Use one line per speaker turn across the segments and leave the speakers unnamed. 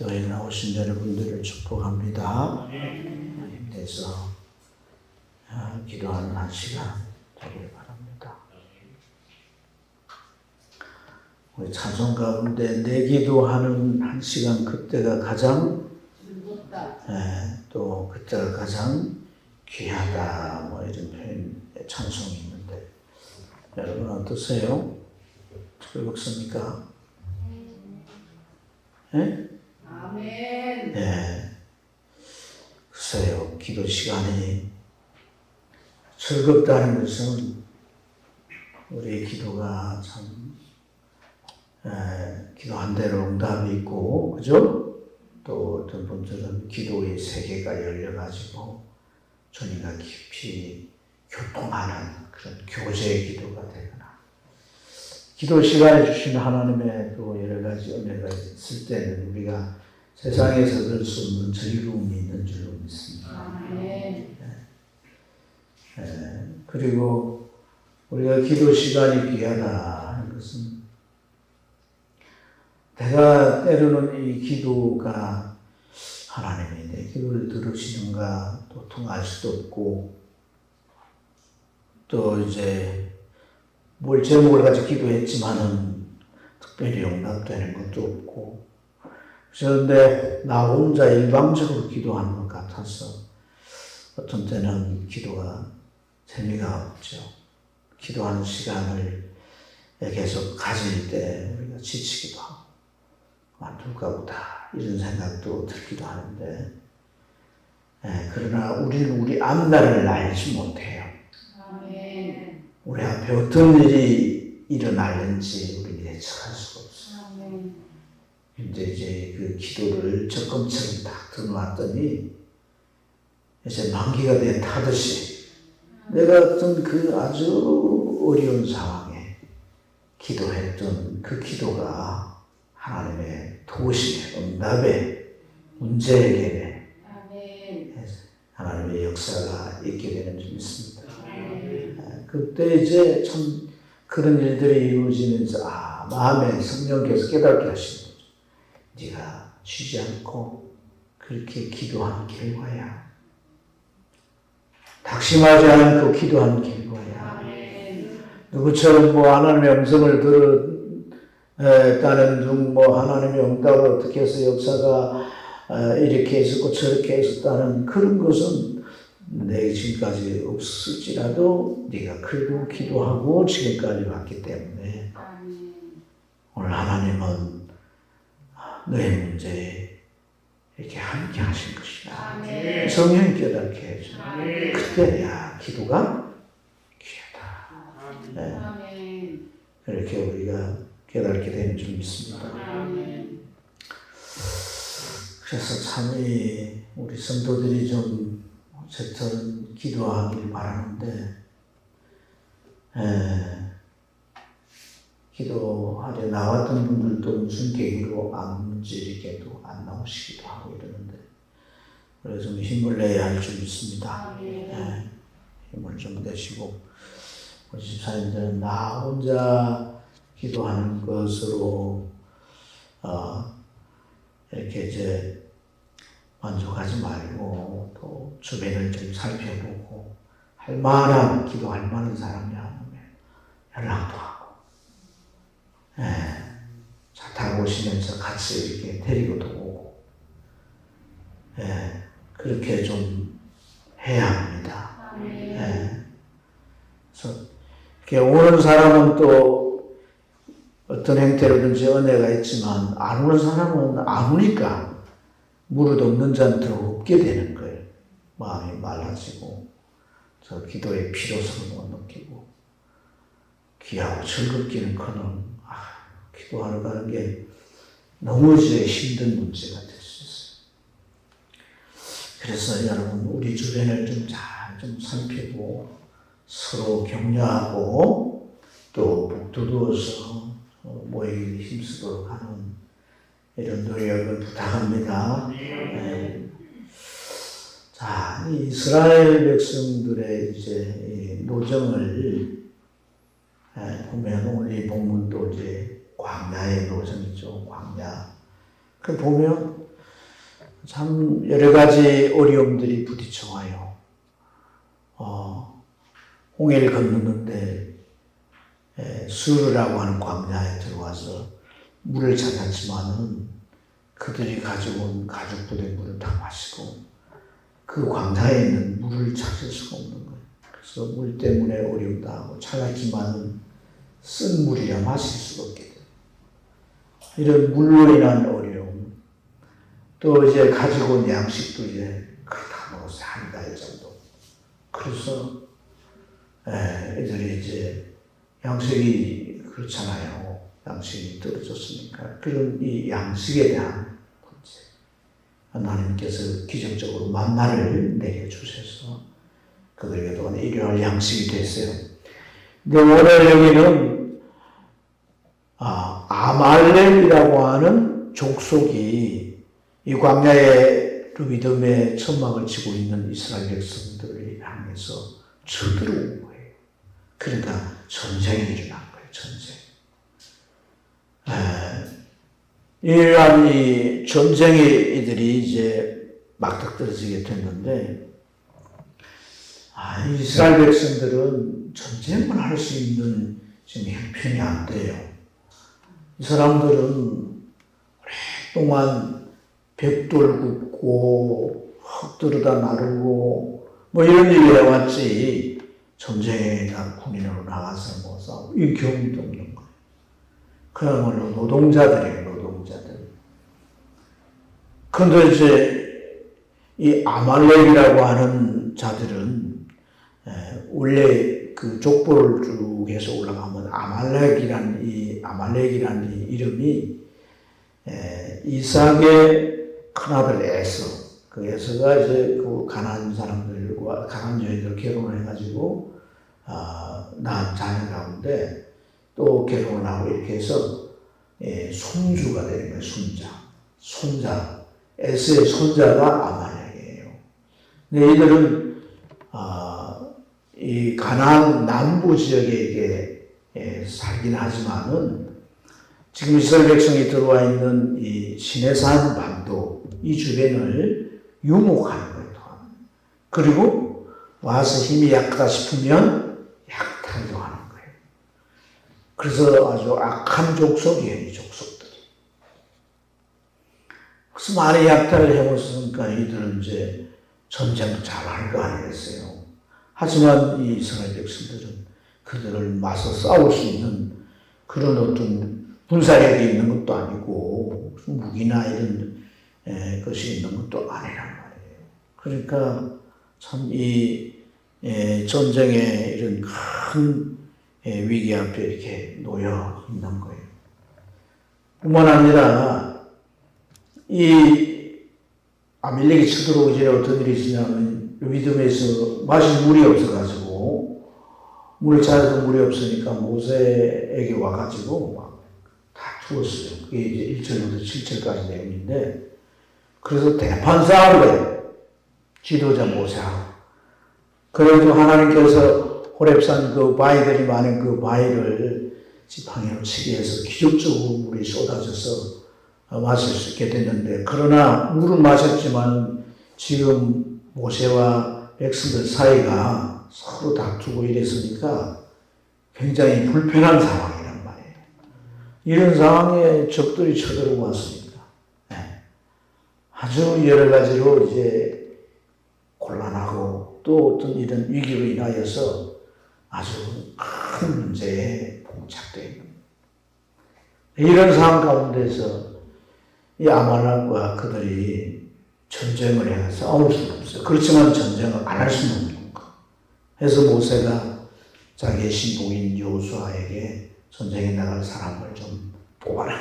여행 나오신 여러분들을 축복합니다. 힘내서 기도하는 한 시간 되길 바랍니다. 우리 찬송 가운데 내 기도하는 한 시간 그때가 가장 또 그때가 가장 귀하다 뭐 이런 표현의 찬송이 있는데 여러분 어떠세요? 즐겁습니까? 네?
아멘.
네. 글쎄요, 기도 시간이 즐겁다는 것은 우리의 기도가 참 기도한 대로 응답이 있고, 그죠? 또 어떤 분들은 기도의 세계가 열려가지고 주님과 깊이 교통하는 그런 교제의 기도가 되거나, 기도 시간에 주신 하나님의 또 여러 가지 은혜가 있을 때는 우리가 세상에서 얻을 수 없는 즐거움이 있는 줄로 믿습니다. 그리고 우리가 기도 시간이 귀하다 하는 것은 내가 때로는 이 기도가 하나님이 내 기도를 들으시는가 또 통할 수도 없고 또 이제 뭘 제목을 가지고 기도했지만은 특별히 용납되는 것도 없고 그런데 나 혼자 일방적으로 기도하는 것 같아서 어떤 때는 기도가 재미가 없죠. 기도하는 시간을 계속 가질 때 우리가 지치기도 하고 만둘까 보다 이런 생각도 들기도 하는데 그러나 우리는 우리 앞날을 알지 못해요.
아멘.
우리 앞에 어떤 일이 일어날는지 우리는 예측할 수가 없어요.
아멘.
근데 이제 그 기도를 적금처럼 딱 들어놨더니 이제 만기가 돼 타듯이 내가 어떤 그 아주 어려운 상황에 기도했던 그 기도가 하나님의 도우심의 응답의 문제 해결에 하나님의 역사가 있게 되는 줄 믿습니다. 그때 이제 참 그런 일들이 이루어지면서 마음에 성령께서 깨닫게 하시는 거죠. 네가 쉬지 않고 그렇게 기도한 결과야. 낙심하지 않고 기도한 결과야. 누구처럼 뭐 하나님의 음성을 들었다는 중 뭐 하나님의 응답을 어떻게 해서 역사가 이렇게 했었고 저렇게 했었다는 그런 것은 내게 지금까지 없을지라도 네가 그래도 기도하고 지금까지 왔기 때문에 오늘 하나님은 너의 문제에 이렇게 함께 하신 것이다. 성령이 깨닫게 해줘. 그때 야 기도가 귀하다. 이렇게 우리가 깨닫게 되는 줄 믿습니다. 그래서 참 우리 성도들이 좀 어쨌든 기도하길 바라는데 기도하려 나왔던 분들도 무슨 계기로 안 오는지 이렇게 또 안 나오시기도 하고 이러는데 그래서 좀 힘을 내야 할 줄 믿습니다. 힘을 좀 내시고 우리 집사님들은 나 혼자 기도하는 것으로 이렇게 이제 만족하지 말고 또 주변을 좀 살펴보고 할 만한 기도할 만한 사람이 아니면 연락도 하고 차 타고 오시면서 같이 이렇게 데리고도 오고 그렇게 좀 해야 합니다. 그래서 이렇게 오는 사람은 또 어떤 형태로든지 은혜가 있지만 안 오는 사람은 안 오니까 무릇 없는 자한테는 없게 되는 거예요. 마음이 말라지고 저 기도의 필요성을 못 느끼고 귀하고 즐겁기는 커녕 기도하러 가는 게 너무 힘든 문제가 될 수 있어요. 그래서 여러분 우리 주변을 좀 잘 좀 살피고 서로 격려하고 또 북돋워서 모이기 힘쓰도록 하는 이런 노력을 부탁합니다. 자, 이스라엘 백성들의 이제 노정을 보면 오늘 이 본문도 이제 광야의 노정이죠. 광야. 그 보면 참 여러 가지 어려움들이 부딪혀와요. 홍해를 건너는데 수르라고 하는 광야에 들어와서 물을 찾았지만은 그들이 가지고 온 가죽부대 물을 다 마시고 그 광야에 있는 물을 찾을 수가 없는 거예요. 그래서 물 때문에 어려움도 하고 찾았지만은 쓴 물이라 마실 수가 없게 돼요. 이런 물로 인한 어려움, 또 이제 가지고 온 양식도 이제 다 먹어서 한 달 정도. 그래서 애들이 이제 양식이 그렇잖아요. 양식이 떨어졌으니까. 그런 이 양식에 대한 문제. 하나님께서 기적적으로 만나를 내려주셔서 그들에게 또한 일용할 양식이 됐어요. 근데 오늘 여기는 아말렉이라고 하는 족속이 이 광야의 루비딤에 천막을 치고 있는 이스라엘 백성들을 향해서 쳐들어온 거예요. 그러니까 전쟁이 일어난 거예요. 전쟁. 이러한 이 전쟁에 이들이 이제 막닥떨어지게 됐는데, 이스라엘 백성들은 전쟁을 할 수 있는 지금 형편이 안 돼요. 이 사람들은 오랫동안 벽돌 굽고 흙들여다 나르고 뭐 이런 일을 해왔지 전쟁에 군인으로 나가서 뭐 싸우고 이 경험도 없는 거예요. 그야말로 노동자들이에요. 노동자들. 그런데 이제 이 아말렉이라고 하는 자들은 원래 그 족보를 쭉 해서 올라가면 아말렉이라는 이 이름이 이삭의 큰아들 에서, 그 에서가 이제 그 가나안 사람들과 가나안 여인들 결혼을 해가지고 낳은 자녀 가운데 또 결혼을 하고 이렇게 해서 손주가 되는 거예요. 손자. 에서의 손자가 아말렉이에요. 근데 이들은 이 가나안 남부 지역에 살긴 하지만은 지금 이스라엘 백성이 들어와 있는 이 시내산 반도 이 주변을 유목하는 거예요. 그리고 와서 힘이 약하다 싶으면 약탈도 하는 거예요. 그래서 아주 악한 족속이에요. 이 족속들이. 그래서 많이 약탈을 해봤으니까 이들은 이제 전쟁도 잘하는 거 아니겠어요. 하지만 이 이스라엘 백성들은 그들을 맞서 싸울 수 있는 그런 어떤 군사력이 있는 것도 아니고 무기나 이런 것이 있는 것도 아니란 말이에요. 그러니까 참 이 전쟁의 이런 큰 위기 앞에 이렇게 놓여 있는 거예요. 뿐만 아니라 이 아말렉이 쳐들어오기 전에 어떤 일이 있었냐면 루비딤에서 마실 물이 없어가지고 물을 찾아도 물이 없으니까 모세에게 와가지고 막 다투었어요. 그게 이제 1절부터 7절까지 내용인데, 그래서 대판 싸움을 해요. 지도자 모세하고. 그래도 하나님께서 호렙산 그 바위들이 많은 그 바위를 지팡이로 치게 해서 기적적으로 물이 쏟아져서 마실 수 있게 됐는데, 그러나 물은 마셨지만 지금 모세와 백성들 사이가 서로 다투고 이랬으니까 굉장히 불편한 상황이란 말이에요. 이런 상황에 적들이 쳐들어오고 왔으니까 아주 여러 가지로 이제 곤란하고 또 어떤 이런 위기로 인하여서 아주 큰 문제에 봉착되어 있는 이런 상황 가운데서 이 아말렉과 그들이 전쟁을 해서 싸울 수는 없어요. 그렇지만 전쟁을 안 할 수는 없는 거. 해서 모세가 자기의 신복인 여호수아에게 전쟁에 나갈 사람을 좀 뽑아라.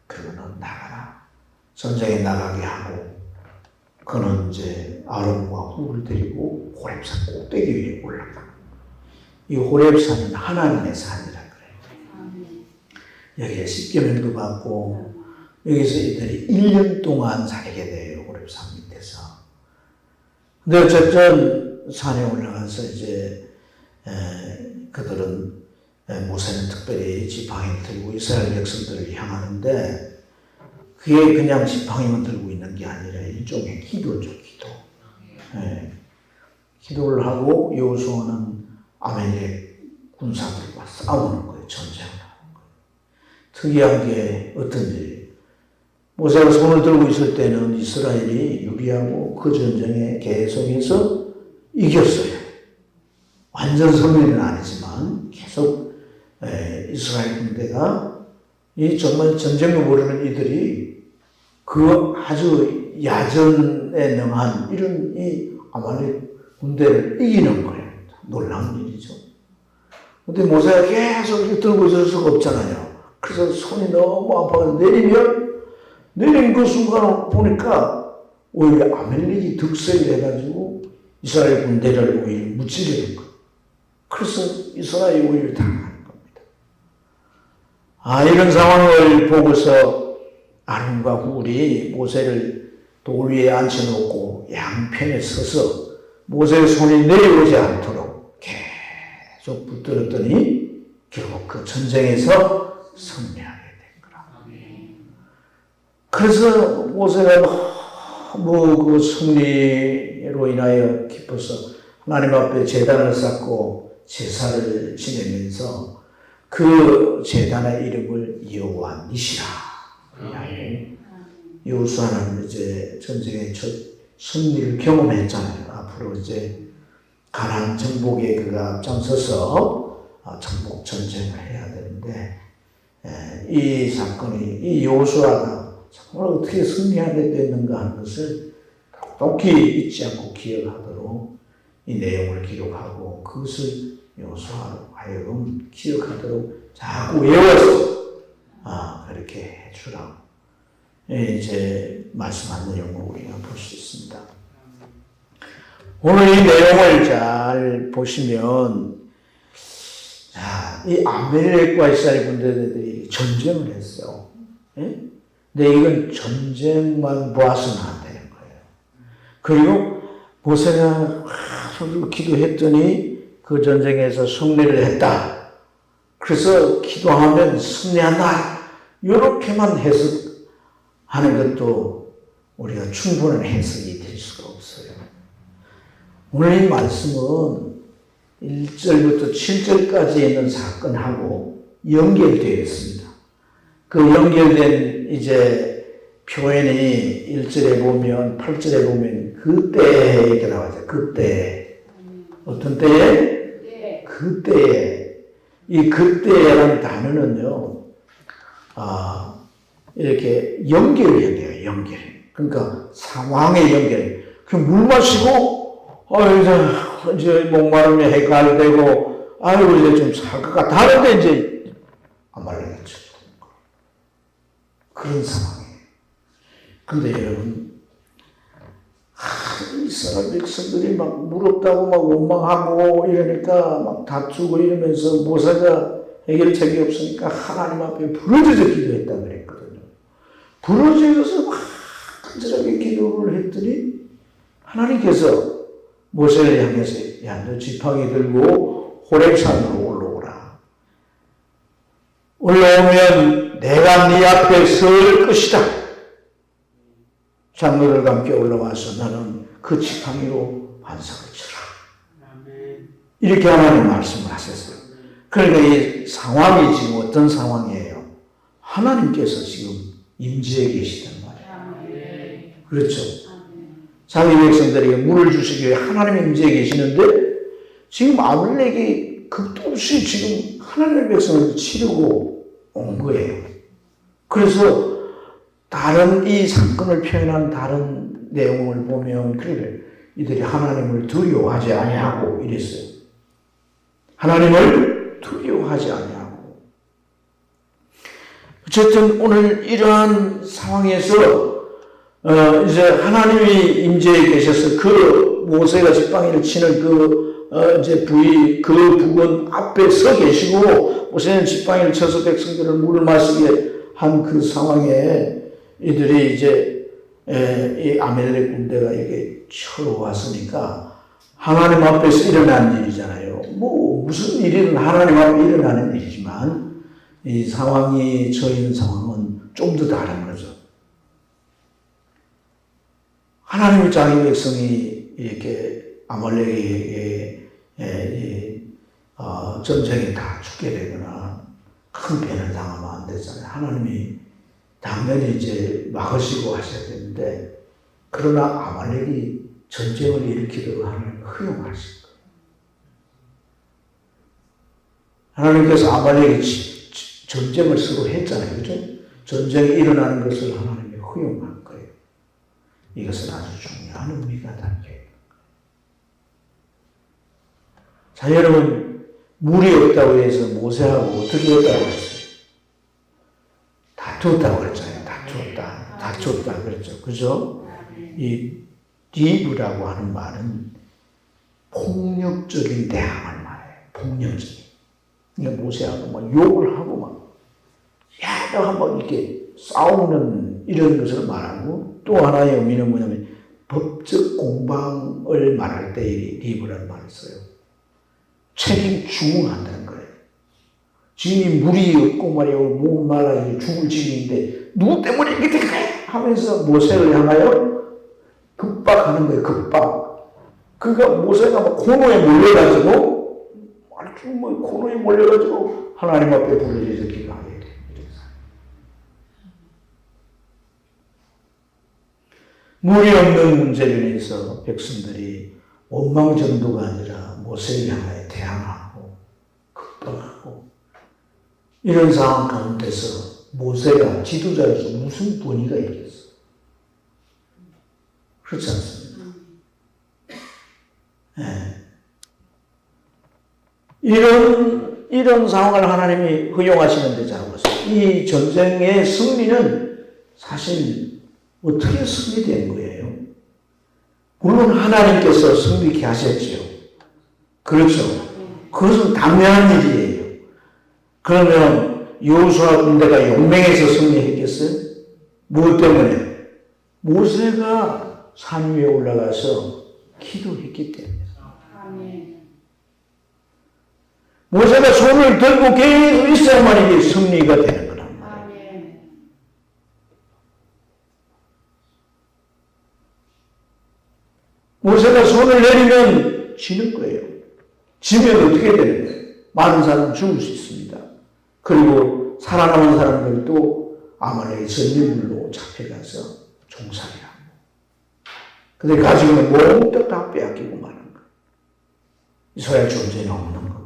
그러면 나가라. 전쟁에 나가게 하고, 그는 이제 아론과 훌을 데리고 호렙산 꼭대기 위에 올라가. 이 호렙산은 하나님의 산이라 그래요. 여기에 십계명도 받고 여기서 이들이 1년 동안 살게 돼요. 호렙산 밑에서. 근데 어쨌든 산에 올라가서 이제 그들은 모세는 특별히 지팡이를 들고 이스라엘 백성들을 향하는데, 그게 그냥 지팡이만 들고 있는 게 아니라 일종의 기도죠, 기도. 예. 기도를 하고 여호수아는 아말렉 군사들과 싸우는 거예요. 전쟁을 하는 거예요. 특이한 게 어떤지, 모세가 손을 들고 있을 때는 이스라엘이 유리하고 그 전쟁에 계속해서 이겼어요. 완전 승리는 아니지만 계속 이스라엘 군대가 이 정말 전쟁을 모르는 이들이 그 아주 야전에 능한 이런 이 아말렉 군대를 이기는 거예요. 놀라운 일이죠. 근데 모세가 계속 이렇게 들고 있을 수가 없잖아요. 그래서 손이 너무 아파서 내린 그 순간 보니까 오히려 아말렉이 득세를 해가지고 이스라엘 군대를 오히려 무찌르는 거예요. 그래서 이스라엘이 오히려 당하는 겁니다. 이런 상황을 보고서 아론과 훌이 모세를 돌 위에 앉혀놓고 양편에 서서 모세의 손이 내려오지 않도록 계속 붙들었더니 결국 그 전쟁에서 승리하게 된 거라. 그래서 모세가 너무 그 승리로 인하여 기뻐서 하나님 앞에 제단을 쌓고 제사를 지내면서 그 제단의 이름을 여호와 니시라. 여호수아는 이제 전쟁의 첫 승리를 경험했잖아요. 앞으로 이제 가나안 정복에 그가 앞장서서 정복 전쟁을 해야 되는데, 이 사건이, 이 여호수아가 정말 어떻게 승리하게 됐는가 하는 것을 똑똑히 잊지 않고 기억하도록 이 내용을 기록하고 그것을 여호수아로 하여금 기억하도록 자꾸 외워서 그렇게 해주라고 이제 말씀한 내용을 우리가 볼 수 있습니다. 오늘 이 내용을 잘 보시면, 이 아말렉과 이스라엘 군대들이 전쟁을 했어요. 근데 이건 전쟁만 보아서는 안 되는 거예요. 그리고 모세가 기도했더니 그 전쟁에서 승리를 했다. 그래서 기도하면 승리한다. 이렇게만 해석하는 것도 우리가 충분한 해석이 될 수가 없어요. 오늘 이 말씀은 1절부터 7절까지 있는 사건하고 연결되어 있습니다. 그 연결된 이제 표현이 1절에 보면, 8절에 보면 그때 이렇게 나와요. 그때. 어떤 때에? 그때에. 이 그때라는 단어는요, 이렇게 연결해야 돼요, 연결. 그러니까 상황의 연결. 그럼 물 마시고, 이제 목마름에 해가 되고, 이제 좀 살 것 같아. 하는데 이제 아말렉이 쳐들어오는 거예요. 그런 상황이에요. 근데 여러분, 이스라엘 백성들이 막 무럽다고 막 원망하고 이러니까 막 다투고 이러면서 모세가 해결책이 없으니까 하나님 앞에 부르짖어 기도했다 그랬거든요. 부르짖어서 막 간절하게 기도를 했더니 하나님께서 모세를 향해서, 야, 너 지팡이 들고 호렙산으로 올라오라. 올라오면 내가 네 앞에 설 것이다. 장로들과 함께 올라와서 나는 그 지팡이로 반석을 쳐라. 이렇게 하나님 말씀을 하셨어요. 그러니까 이 상황이 지금 어떤 상황이에요? 하나님께서 지금 임재해 계시단 말이에요. 그렇죠? 자기 백성들에게 물을 주시기 위해 하나님이 임재해 계시는데 지금 아말렉이 극도 없이 지금 하나님의 백성을 치르고 온 거예요. 그래서 다른 이 사건을 표현한 다른 내용을 보면 그래, 이들이 하나님을 두려워하지 아니하고 이랬어요. 하나님을 두려워하지 아니하고. 어쨌든 오늘 이러한 상황에서 이제 하나님이 임재해 계셔서 그 모세가 지팡이를 치는 이제 부근 앞에 서 계시고 모세는 지팡이를 쳐서 백성들을 물을 마시게 한 그 상황에 이들이 이제 이 아말렉 군대가 이렇게 쳐로 왔으니까 하나님 앞에서 일어난 일이잖아요. 무슨 일이든 하나님 앞에 일어나는 일이지만 이 상황이 처해 있는 상황은 좀 더 다른 거죠. 하나님이 자기 백성이 이렇게 아말렉에게 전쟁에 다 죽게 되거나 큰 배를 당하면 안 되잖아요. 하나님이 당연히 이제 막으시고 하셔야 되는데, 그러나 아말렉이 전쟁을 일으키도록 하나님이 허용하신 거예요. 하나님께서 아말렉이 전쟁을 서로 했잖아요. 그죠? 전쟁이 일어나는 것을 하나님이 허용한 거예요. 이것은 아주 중요한 의미가 담겨 있는 거예요. 자, 여러분, 물이 없다고 해서 모세하고 어떻게 했다고 했어요? 다투었다고 그랬잖아요. 다투었다 그랬죠. 그죠? 이 디브라고 하는 말은 폭력적인 대항을 말해요. 폭력적인. 그러니까 모세하고 막 욕을 하고 막 한번 이렇게 싸우는 이런 것을 말하고, 또 하나의 의미는 뭐냐면 법적 공방을 말할 때 이 디브라는 말을 써요. 책임 추궁한다는 거예요. 지금이 물이 없고 말이야 목말라 죽을 지경인데 누구 때문에 이렇게 된 거야? 하면서 모세를 향하여 급박하는 거예요. 급박. 그러니까 모세가 막 코너에 몰려가지고 아주 뭐 코너에 몰려가지고 하나님 앞에 부르짖어서 기도하게 돼. 물이 없는 문제로 인해서 백성들이 원망 정도가 아니라 모세를 향하여 대항하고 급박하고, 이런 상황 가운데서 모세가 지도자로서 무슨 권위가 있겠어? 그렇지 않습니까? 네. 이런 상황을 하나님이 허용하시는데 잘 보세요. 이 전쟁의 승리는 사실 어떻게 승리된 거예요? 물론 하나님께서 승리케 하셨지요. 그렇죠. 그것은 당연한 일이에요. 그러면 여호수아 군대가 용맹해서 승리했겠어요? 무엇 때문에? 모세가 산 위에 올라가서 기도했기 때문에. 모세가 손을 들고 계속 있어야만 이게 승리가 되는 거란 말이에요. 모세가 손을 내리면 지는 거예요. 지면 어떻게 되는 거예요? 많은 사람은 죽을 수 있습니다. 그리고 살아남은 사람들도 아말렉의 전리물로 잡혀가서 종살이 하고, 근데 가지고 있는 몽땅 다 빼앗기고 마는 거예요. 이스라엘 존재는 없는 겁니다.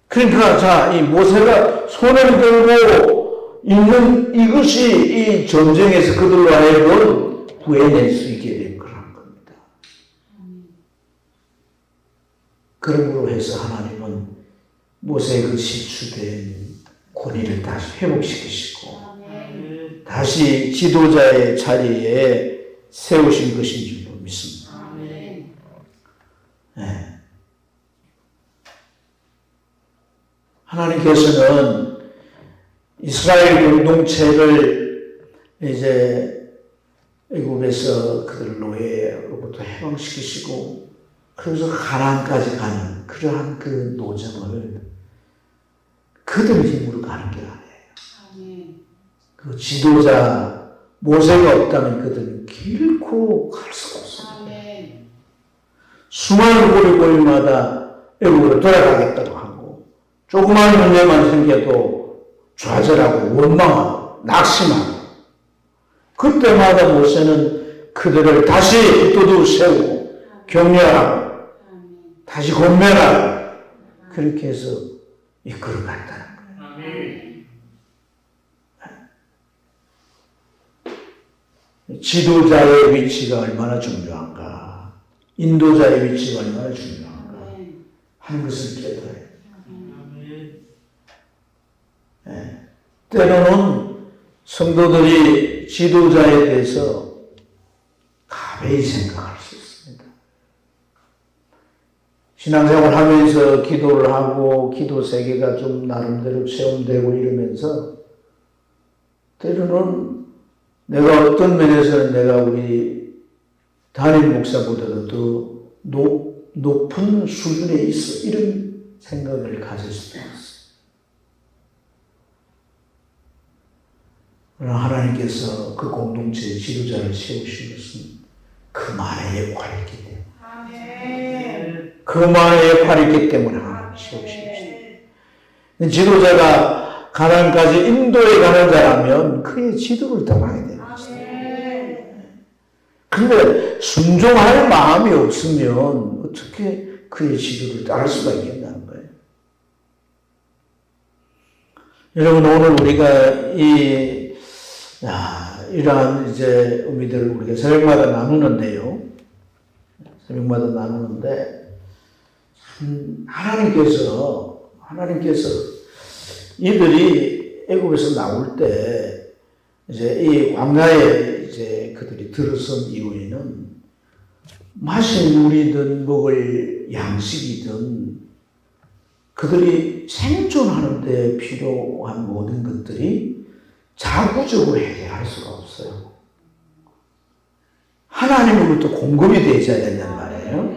그러니까 자, 이 모세가 손을 들고 있는 이것이 이 전쟁에서 그들로 하여금 구해낼 수 있게 된 그런 겁니다. 그러므로 해서 하나님은 모세의 그 실추된 권위를 다시 회복시키시고 다시 지도자의 자리에 세우신 것인 줄로 믿습니다. 네. 하나님께서는 이스라엘 공동체를 이제 애굽에서 그들을 노예로부터 해방시키시고, 그래서 가나안까지 가는 그러한 그 노정을 그들 힘으로 가는 게 아니에요. 그 지도자 모세가 없다면 그들은 결코 갈 수가 없습니다. 수많은 고리고리마다 애굽으로 돌아가겠다고 하고, 조그마한 문제만 생겨도 좌절하고 원망하고 낙심하고, 그때마다 모세는 그들을 다시 두둑 세우고 격려하고 다시 권면하고 그렇게 해서 이끌어갔다는 거예요. 지도자의 위치가 얼마나 중요한가, 인도자의 위치가 얼마나 중요한가 하는 것을 깨달아요. 네. 때로는 성도들이 지도자에 대해서 가벼이 생각할 수 있습니다. 신앙생활 하면서 기도를 하고 기도 세계가 좀 나름대로 체험되고 이러면서 때로는 내가 어떤 면에서는 내가 우리 담임 목사보다도 더 높은 수준에 있어, 이런 생각을 가질 수도 있어요. 그러나 하나님께서 그 공동체의 지도자를 세우신 것은 그만의 역할이 있기 때문에
아멘.
그만의 역할이 있기 때문에 하나님 세우신 것입니다. 지도자가 가나안까지 인도해 가는 자라면 그의 지도를 따라야 되는 것입니다. 근데 순종할 마음이 없으면 어떻게 그의 지도를 따를 수가 있겠냐는 거예요. 여러분, 오늘 우리가 이러한 이제 의미들을 우리가 새벽마다 나누는데요. 새벽마다 나누는데, 하나님께서 이들이 애굽에서 나올 때, 이제 이 광야에 이제 그들이 들어선 이후에는 마실 물이든 먹을 양식이든 그들이 생존하는 데 필요한 모든 것들이 자구적으로 해결할 수가 없어요. 하나님으로부터 공급이 되어야 된단 말이에요.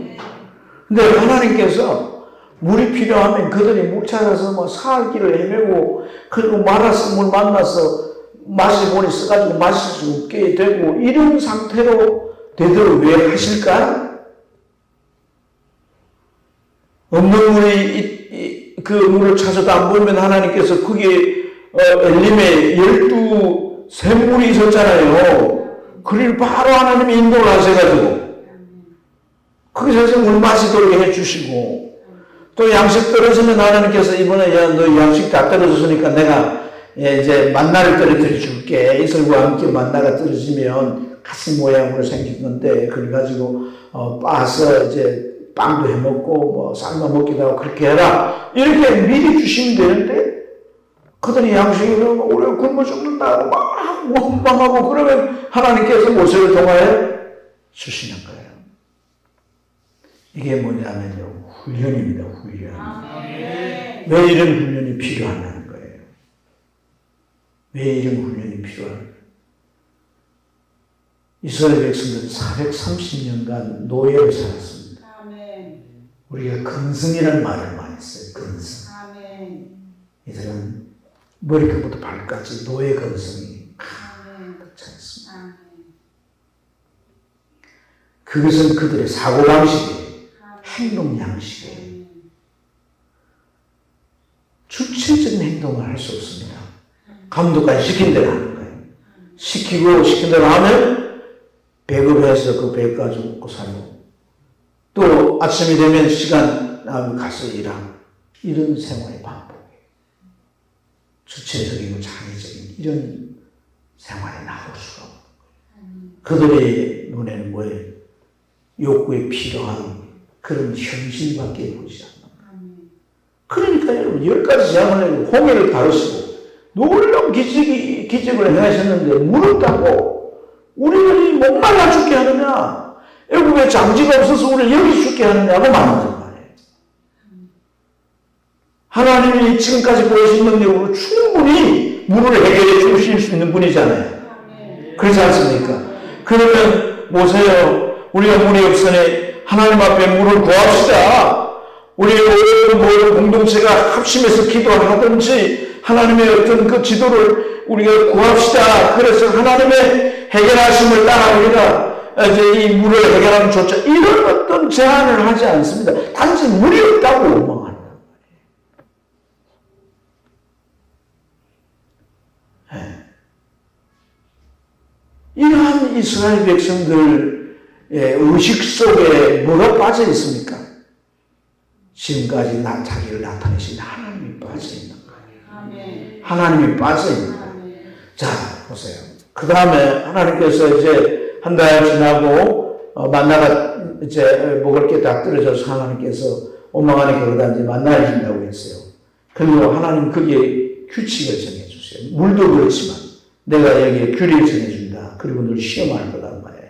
근데 하나님께서 물이 필요하면 그들이 물 찾아서 뭐 사흘 길을 헤매고 그리고 말아서 물 만나서 마실 물이 써가지고 마실 수 없게 되고 이런 상태로 되도록 왜 하실까? 없는 물이 그 물을 찾아도 안 보이면 하나님께서 거기에 엘림에 12 샘물이 있었잖아요. 그를 바로 하나님이 인도를 하셔가지고 거기서 물 마시도록 해주시고 또 양식 떨어지면 하나님께서 이번에 야, 너 양식 다 떨어졌으니까 내가 이제 만나를 떨어뜨려 줄게. 이슬과 함께 만나가 떨어지면 같은 모양으로 생긴 건데 그래가지고 빻아서 이제 빵도 해먹고 뭐 삶아 먹기도 하고 그렇게 해라. 이렇게 미리 주시면 되는데 그들이 양식이 그러면 우리가 굶어 죽는다고 막 원망하고 그러면 하나님께서 모세를 통하여 주시는 거예요. 이게 뭐냐면요. 훈련입니다. 훈련. 왜 이런 훈련이 필요하냐는 거예요. 왜 이런 훈련이 필요할까요? 이스라엘 백성들은 430년간 노예를 살았습니다. 우리가 근성이라는 말을 많이 써요. 근성. 이들은 머리끝부터 발까지 노예 근성이 가득 차 있습니다. 그것은 그들의 사고방식이에요. 행동 양식이에요. 주체적인 행동을 할 수 없습니다. 감독까지 시킨 대로 하는 거예요. 시킨 대로 하면 배급해서 그 배 가지고 먹고 살고 또 아침이 되면 시간 나면 가서 일하고 이런 생활의 반복이에요. 주체적이고 창의적인 이런 생활이 나올 수가 없어요. 그들의 눈에는 뭐예요? 욕구에 필요한 그런 현실밖에 보지 않는 거예요. 그러니까 여러분 10가지 재앙을 내고 홍해를 가르시고 놀라운 기적을 행하셨는데 물을 따고 우리를 목말라 죽게 하느냐 애굽에 장지가 없어서 우리를 여기 죽게 하느냐고 말한단 말이에요. 하나님이 지금까지 보여주신 능력으로 충분히 물을 해결해 주실 수 있는 분이잖아요. 그렇지 않습니까? 그러면 모세요 우리가 물이 없으니 하나님 앞에 물을 구합시다. 우리의 모든 공동체가 합심해서 기도하든지 하나님의 어떤 그 지도를 우리가 구합시다. 그래서 하나님의 해결하심을 따라 우리가 이제 이 물을 해결하는 조차 이런 어떤 제안을 하지 않습니다. 단지 물이 없다고 원망하는 거예요. 이러한 이스라엘 백성들의 의식 속에 뭐가 빠져 있습니까? 지금까지 자기를 나타내신 하나님이 빠져 있는 거예요. 하나님이 빠져 있는 거예요. 자, 보세요. 그 다음에 하나님께서 이제 한 달 지나고 만나가 이제 먹을 게 다 떨어져서 하나님께서 원망하니 그러다 이제 만나를 준다고 했어요. 그리고 하나님 거기에 규칙을 정해주세요. 물도 그렇지만 내가 여기에 규례를 정해준다. 그리고 늘 시험할 거란 말이에요.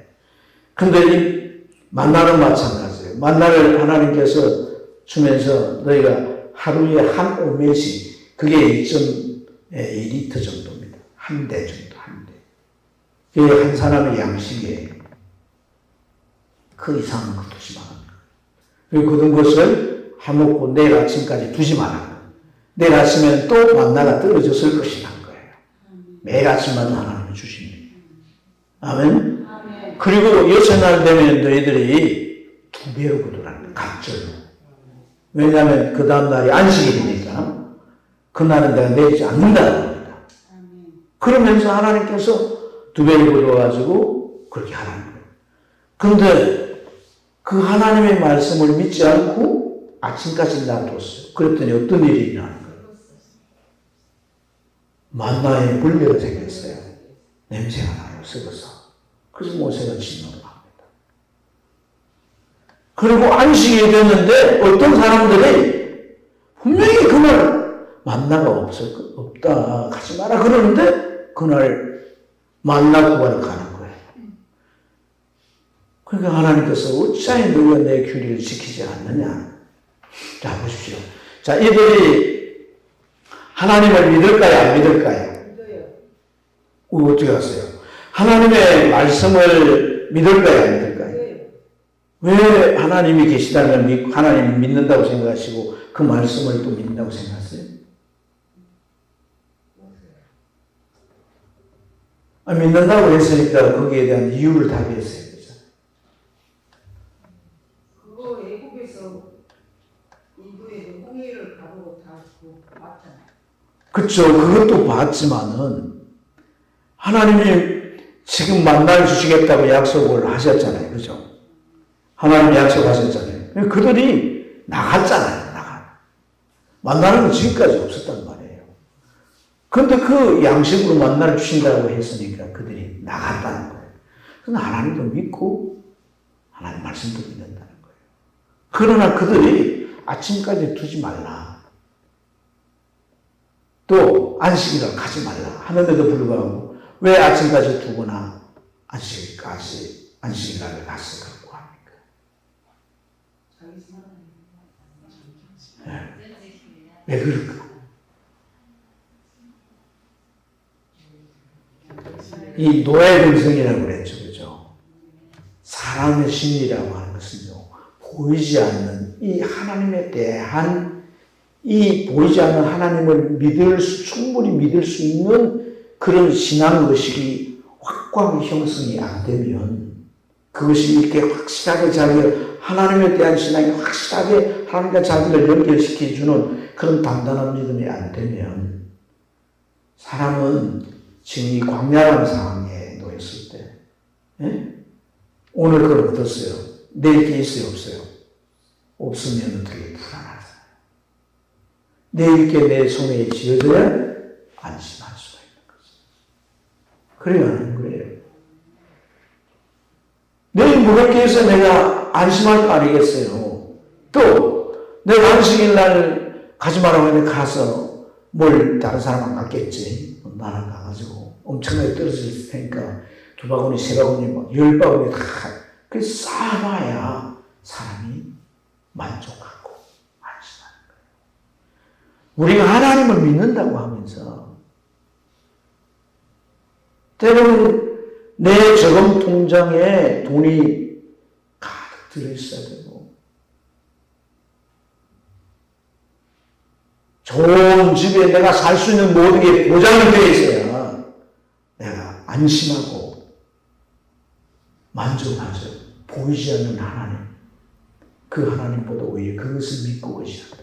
근데 이 만나는 마찬가지예요. 만나를 하나님께서 주면서 너희가 하루에 한 오멜씩 그게 2.2리터 정도입니다. 한 대 정도, 한 대. 그게 한 사람의 양식이에요. 그 이상은 두지 말라. 그리고 굳은 것을 해먹고 내일 아침까지 두지 말라. 내일 아침엔 또 만나가 떨어졌을 것이란 거예요. 매일 아침마다 하나님이 주십니다. 아멘.
아멘.
그리고 여섯날 되면 너희들이 2배로 거두라는 거예요. 갑절로. 왜냐하면 그 다음 날이 안식일이니까 그날은 내가 내리지 않는다는 겁니다. 그러면서 하나님께서 2배를 거두어가지고 그렇게 하라는 거예요. 그런데 그 하나님의 말씀을 믿지 않고 아침까지 놔뒀어요. 그랬더니 어떤 일이 일어나는 거예요? 만나에 벌레가 생겼어요. 냄새가 나요, 썩어서. 그래서 모세가 진노를 합니다. 그리고 안식이 됐는데 어떤 사람들이 분명히 그날 만나가 없다, 가지 마라 그러는데 그날 만나 구하러 가는 거예요. 그러니까 하나님께서 어찌하여 너희가 내 규례를 지키지 않느냐. 자, 보십시오. 자, 이들이 하나님을 믿을까요? 안 믿을까요?
믿어요.
우리 어떻게 하세요? 하나님의 말씀을 믿을까요? 안 믿을까요?
믿어요.
왜 하나님이 계시다면 하나님을 믿는다고 생각하시고 그 말씀을 또 믿는다고 생각하세요? 믿는다고 했으니까 거기에 대한 이유를 답했어요.
그거 애국에서 인도에 홍해를 가보고 다 봤잖아요.
그쵸. 그것도 봤지만은 하나님이 지금 만나를 주시겠다고 약속을 하셨잖아요. 그죠? 하나님이 약속하셨잖아요. 그들이 나갔잖아요. 만나는 건 지금까지 없었단 말이에요. 그런데 그 양식으로 만나를 주신다고 했으니까 그들이 나갔다는 거예요. 그래서 하나님도 믿고 하나님 말씀도 믿는다는 거예요. 그러나 그들이 아침까지 두지 말라. 또 안식일을 가지 말라 하는데도 불구하고 왜 아침까지 두거나 안식일을 가서 그렇고 합니까? 왜 그럴까? 이 노예근성이라고 그랬죠. 그죠? 사람의 심리라고 하는 것은요, 보이지 않는 이 하나님에 대한 이 보이지 않는 하나님을 충분히 믿을 수 있는 그런 신앙 의식이 확고하게 형성이 안 되면 그것이 이렇게 확실하게 하나님에 대한 신앙이 확실하게 하나님과 자기를 연결시켜주는 그런 단단한 믿음이 안 되면 사람은 지금 이 광야라는 상황에 놓였을 때 오늘 그걸 얻었어요. 내일 게 있어요? 없어요? 없으면 되게 불안하잖아요. 내일 게 내 손에 쥐어져야 안심할 수가 있는 거죠. 그래야 하는 거예요. 내일 먹을 게 있어 내가 안심할 거 아니겠어요. 또 내가 안식일 날 가지 말라고 했는데 가서 뭘 다른 사람 안 갔겠지. 나는 가가지고 엄청나게 떨어질 테니까 2바구니, 3바구니, 10바구니 다 그래서 쌓아놔야 사람이 만족하고 안심하는 거예요. 우리가 하나님을 믿는다고 하면서 때로는 내 저금 통장에 돈이 가득 들어있어야 되고 좋은 집에 내가 살 수 있는 모든 게 보장이 되어 있어야 내가 안심하고 만족하죠. 보이지 않는 하나님, 그 하나님보다 오히려 그것을 믿고 계시다.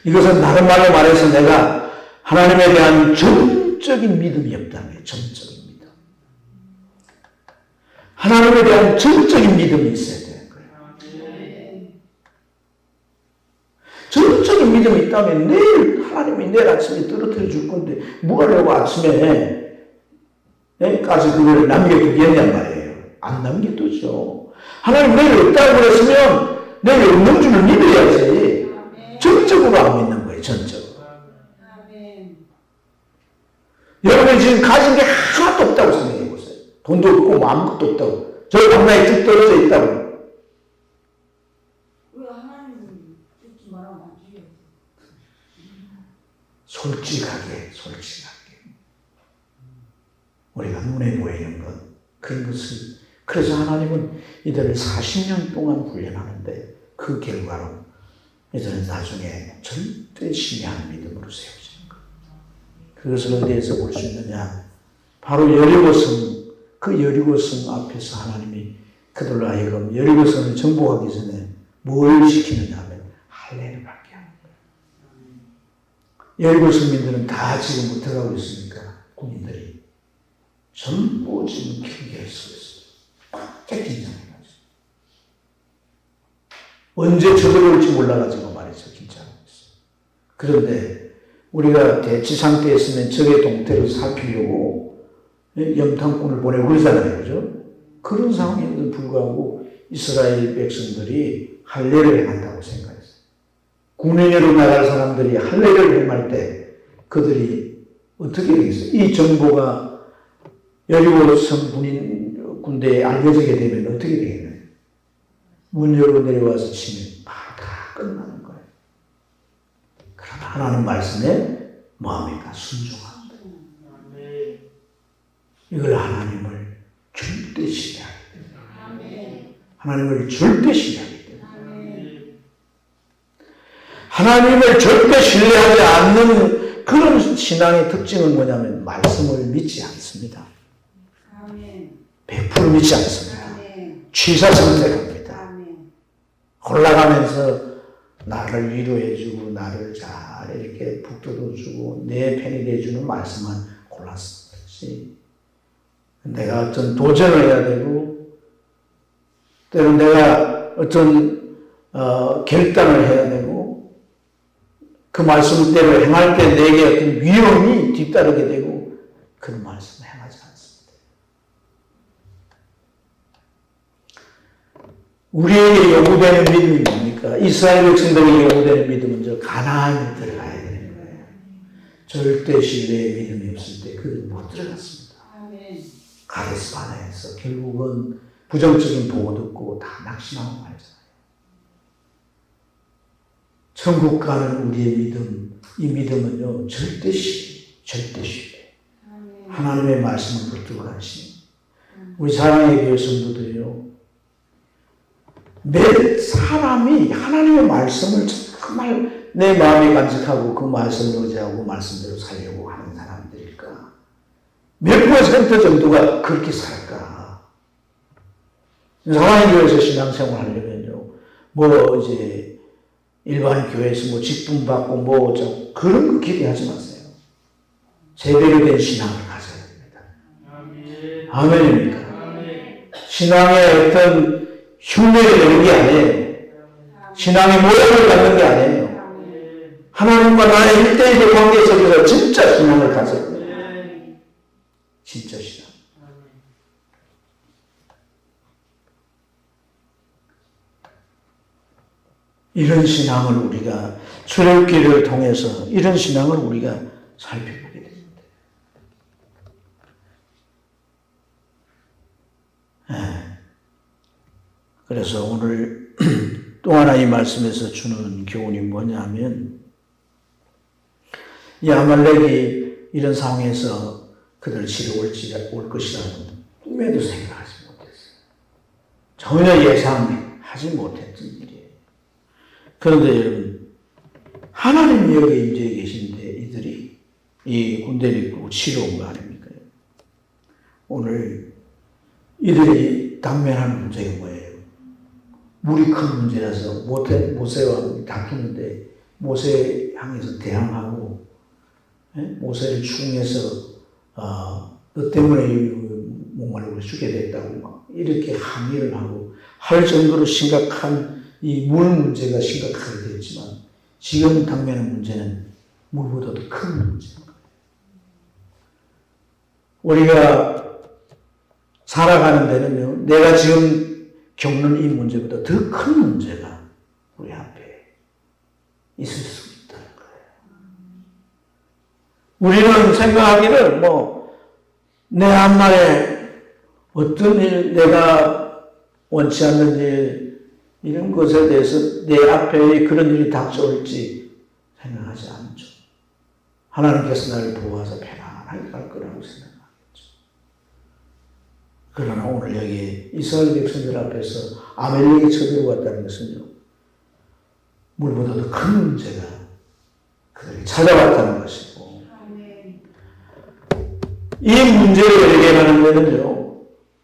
이것은 다른 말로 말해서 내가 하나님에 대한 전적인 믿음이 없다는 거예요. 전적인 믿음. 하나님에 대한 전적인 믿음이 있어야 되는 거예요. 전적인 믿음이 있다면 하나님이 내일 아침에 떨어뜨려 줄 건데 뭐하려고 아침에 까지 그걸 남겨두겠냔 말이에요. 안 남겨두죠. 하나님 내일 없다고 그랬으면 내일 없는 줄을 믿어야지. 전적으로 안 믿는 거예요. 전적으로. 여러분이 지금 가진 게 하나도 없다고 생각해 보세요. 돈도 없고 뭐 아무것도 없다고. 저 강나에 쭉 떨어져 있다고.
왜 하나님 죽지 말라면 안 죽여요?
솔직하게. 우리가 눈에 보이는 것, 그런 것을. 그래서 하나님은 이들을 40년 동안 훈련하는데 그 결과로 이들은 나중에 절대 신뢰하는 믿음으로 세워지는 거예요. 그것을 어디에서 볼 수 있느냐? 바로 여리고성, 그 여리고성 앞에서 하나님이 그들로 하여금 여리고성을 정복하기 전에 뭘 시키느냐 하면 할례를 받게 하는 거예요. 여리고 성민들은 다 지금 못 들어가고 있으니까 군인들이 전부 지금 경계에 서 있어요. 꽉 긴장해가지고 언제 쳐들어올지 몰라가지고 말이죠. 긴장하고 있어요. 그런데 우리가 대치 상태에 있으면 적의 동태를 살피려고 염탐꾼을 보내고 그러잖아요. 그죠? 그런 상황에도 불구하고 이스라엘 백성들이 할례를 행한다고 생각했어요. 군인으로 나갈 사람들이 할례를 행할 때 그들이 어떻게 되겠어요? 이 정보가 여리고성 군대에 알려지게 되면 어떻게 되겠나요? 문 열고 내려와서 치면 다 끝나는 거예요. 그러나 하나님 말씀에 뭐합니까? 순종합니다. 이걸 하나님을 절대 신뢰하기 때문에. 하나님을 절대 신뢰하기 때문에. 하나님을 절대 신뢰하지 않는 그런 신앙의 특징은 뭐냐면 말씀을 믿지 않습니다. 100% 믿지 않습니다. 취사선택합니다. 올라가면서 나를 위로해주고 나를 잘 이렇게 북돋워주고 내 편이 돼주는 말씀만 골랐어. 내가 어떤 도전을 해야 되고 때로는 내가 어떤 결단을 해야 되고 그 말씀대로 행할 때 내게 어떤 위험이 뒤따르게 되고 그런 말씀을 행하지 않습니다. 우리에게 요구되는 믿음이 뭡니까? 이스라엘 백성들에게 요구되는 믿음은 저 가나안에 들어가야 되는 거예요. 절대 신뢰의 믿음이 없을 때 그들은 못 들어갔습니다. 가데스 바네에서 결국은 부정적인 보고 듣고 다 낙심하고 말잖아요. 천국 가는 우리의 믿음, 이 믿음은요 절대 신뢰. 하나님의 말씀을 붙들고 가시니 우리 사랑의 교회 성도들이요 매 사람이 하나님의 말씀을 정말 내 마음에 간직하고 그 말씀을 의지하고 말씀대로 살려고 하는 사람들일까? 몇 퍼센트 정도가 그렇게 살까? 사랑의 교회에서 신앙생활 하려면요, 뭐 이제 일반 교회에서 뭐 직분 받고 뭐 그런 거 기대하지 마세요. 제대로 된 신앙을 가져야 됩니다. 아멘입니까? 신앙의 어떤 흉내를 내는 게 아니에요. 신앙의 모양을 갖는 게 아니에요. 하나님과 나의 1대1의 관계 속에서 진짜 신앙을 가져야 돼요. 진짜 신앙. 이런 신앙을 우리가 출애굽기를 통해서 이런 신앙을 우리가 살펴보게 됩니다. 그래서 오늘 또 하나 이 말씀에서 주는 교훈이 뭐냐면 이 아말렉이 이런 상황에서 그들을 치러 올 것이라는 꿈에도 생각하지 못했어요. 전혀 예상하지 못했던 일이에요. 그런데 여러분 하나님이 여기 임재해 계신데 이들이 이 군대를 입고 치러 온 거 아닙니까? 오늘 이들이 당면하는 문제가 뭐예요? 물이 큰 문제라서 모세와 다투는데 모세 향해서 대항하고 모세를 추궁해서 너 때문에 목마르고 죽게 됐다고 막 이렇게 항의를 하고 할 정도로 심각한 이 물 문제가 심각하게 됐지만 지금 당면한 문제는 물보다도 큰 문제입니다. 우리가 살아가는 데는요, 내가 지금 겪는 이 문제보다 더 큰 문제가 우리 앞에 있을 수 있다는 거예요. 우리는 생각하기를 내 앞날에 어떤 일, 내가 원치 않는 일, 이런 것에 대해서 내 앞에 그런 일이 닥쳐올지 생각하지 않죠. 하나님께서 나를 도와서 편안하게 갈 거라고 생각하겠죠. 그러나 오늘 여기 이스라엘 백성들 앞에서 아말렉이 쳐들어왔다는 것은요, 물보다도 큰 문제가 그들이 찾아왔다는 것이고, 이 문제를 해결하는 데는요,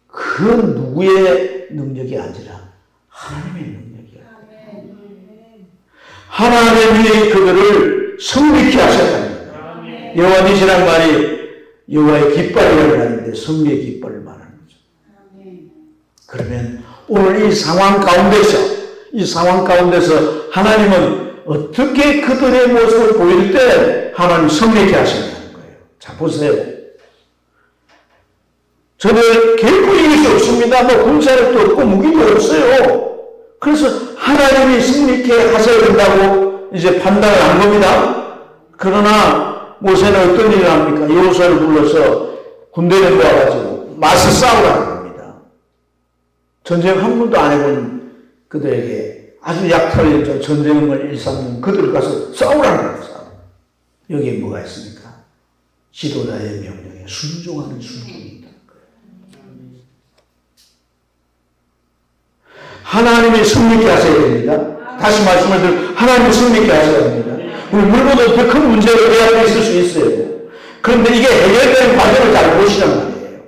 그 누구의 능력이 아니라 하나님의 능력이야. 하나님이 그들을 성립케 하셨답니다. 여호와 니시란 말이 여호와의 깃발이라고 하는데 성리의 깃발을 말하는 거죠. 그러면 오늘 이 상황 가운데서 하나님은 어떻게 그들의 모습을 보일 때 하나님 성립케 하신다는 거예요. 자, 보세요. 저들 결코 이길 수 없습니다. 뭐 군사력도 없고 무기도 없어요. 그래서 하나님이 승리케 하셔야 된다고 이제 판단을 한 겁니다. 그러나 모세는 어떤 일을 합니까? 여호수아를 불러서 군대를 모아가지고 맞서 싸우라는 겁니다. 전쟁 한 번도 안 해본 그들에게 아주 약탈 전쟁을 일삼는 그들을 가서 싸우라는 거예요. 여기에 뭐가 있습니까? 지도자의 명령에 순종하는 순종이 있다는 거예요. 하나님이 승리케 하셔야 됩니다. 다시 말씀을 드리면 하나님이 승리케 하셔야 됩니다. 우리 물보다 더 큰 문제가 내 앞에 있을 수 있어요. 그런데 이게 해결되는 과정을 잘 보시란 말이에요.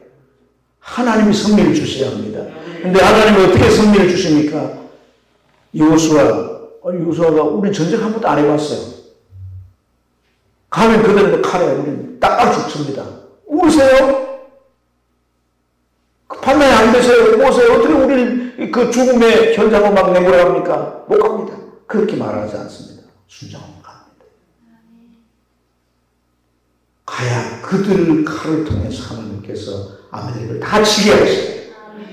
하나님이 승리를 주셔야 합니다. 그런데 하나님이 어떻게 승리를 주십니까? 여호수아가 우리 전쟁 한 번도 안 해봤어요. 가면 그들은 칼에 우리는 딱딱 죽습니다. 우세요? 판단이 안 되세요? 오세요? 어떻게 우리를 그 죽음의 현장으로 막 내보려 합니까? 못 갑니다. 그렇게 말하지 않습니다. 순종하면 갑니다. 가야 그들의 칼을 통해서 하나님께서 아멘을 다 치게 하시고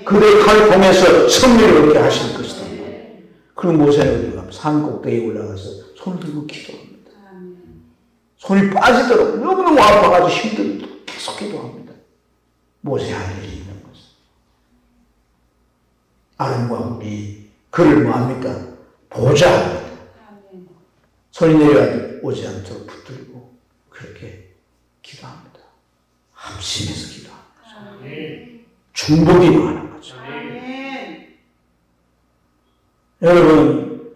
그들의 칼을 통해서 승리를 얻게 하실 것이다. 그럼 모세는 어디가 산 꼭대기에 올라가서 손을 들고 기도합니다. 손이 빠지도록 너무너무 아파가지고 힘들도록 계속 기도합니다. 모세 할 일이 있는 거죠. 아론과 우리 그를 뭐합니까? 보자 합니다. 손이 내려오지 않도록 붙들고 그렇게 기도합니다. 합심해서 기도합니다. 중보기도 하는 거죠. 여러분,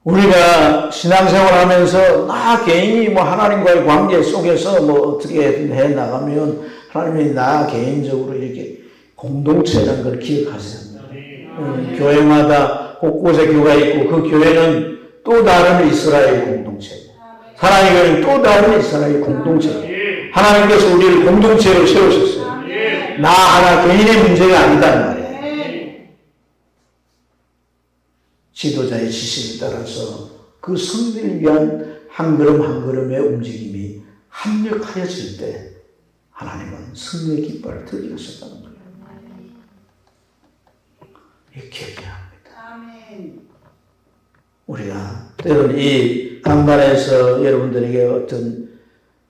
우리가 신앙생활 하면서 나 개인이 뭐 하나님과의 관계 속에서 뭐 어떻게 해 나가면 하나님이 나 개인적으로 이렇게 공동체라는 걸 기억하세요. 교회마다 곳곳에 교회가 있고 그 교회는 또 다른 이스라엘 공동체고 하나님의 교회는 또 다른 이스라엘 공동체고 하나님께서 우리를 공동체로 세우셨어요. 나 하나 개인의 문제가 아니다는 말이에요. 지도자의 지시에 따라서 그 승리를 위한 한 걸음 한 걸음의 움직임이 합력하여질 때 하나님은 승리의 깃발을 들게 하셨다는 거예요. 이렇게 기억합니다. 우리가 때로는 이 강단에서 여러분들에게 어떤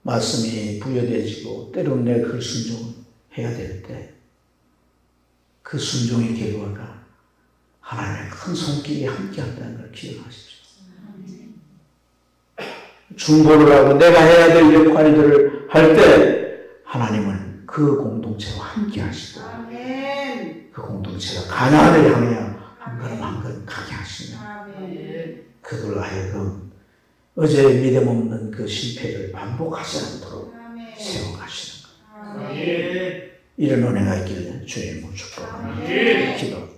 말씀이 부여되어지고 때로는 내가 그 순종해야 될 때 그 순종의 결과가 하나님의 큰 손길이 함께한다는 걸 기억하십시오. 중보를 하고 내가 해야 될 역할들을 할 때 하나님은 그 공동체와 함께 하시고 그 공동체가 가나안을 향해 한 걸음 한 걸음 가게 하시며 그들로 하여금 어제 믿음 없는 그 실패를 반복하지 않도록 세워가시는 것. 이런 은혜가 있기를 주님으로 축복합니다. 기도.